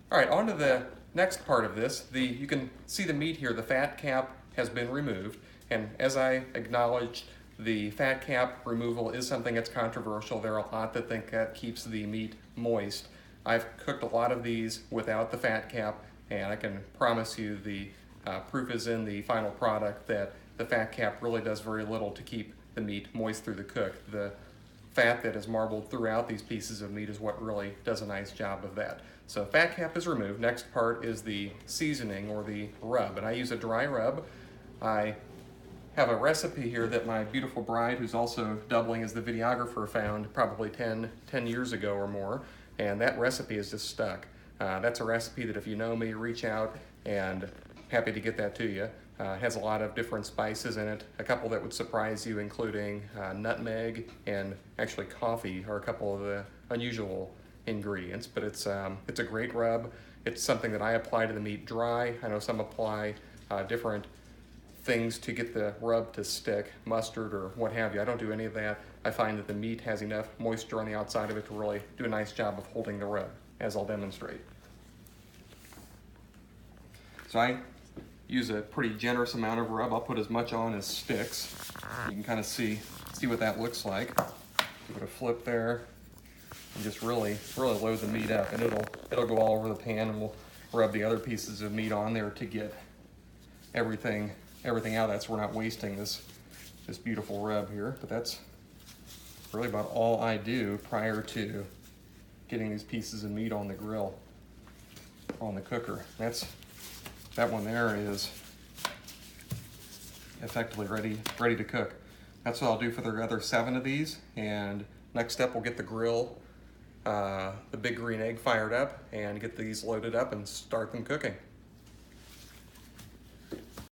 All right, on to the next part of this. You can see the meat here, the fat cap has been removed. And as I acknowledged, the fat cap removal is something that's controversial. There are a lot that think that keeps the meat moist. I've cooked a lot of these without the fat cap, and I can promise you the proof is in the final product that the fat cap really does very little to keep the meat moist through the cook. The fat that is marbled throughout these pieces of meat is what really does a nice job of that. So fat cap is removed. Next part is the seasoning or the rub, and I use a dry rub. I have a recipe here that my beautiful bride, who's also doubling as the videographer, found probably 10 years ago or more, and that recipe is just stuck. That's a recipe that if you know me, reach out, and happy to get that to you. It has a lot of different spices in it, a couple that would surprise you, including nutmeg and actually coffee are a couple of the unusual ingredients, but it's a great rub. It's something that I apply to the meat dry. I know some apply different things to get the rub to stick, mustard or what have you. I don't do any of that. I find that the meat has enough moisture on the outside of it to really do a nice job of holding the rub, as I'll demonstrate. So I use a pretty generous amount of rub. I'll put as much on as sticks. You can kind of see what that looks like. Give it a flip there, and just really load the meat up, and it'll go all over the pan, and we'll rub the other pieces of meat on there to get everything out of that, so we're not wasting this beautiful rub here. But that's really about all I do prior to getting these pieces of meat on the grill, on the cooker. That one there is effectively ready to cook. That's what I'll do for the other 7 of these. And next step, we'll get the grill, the Big Green Egg fired up and get these loaded up and start them cooking.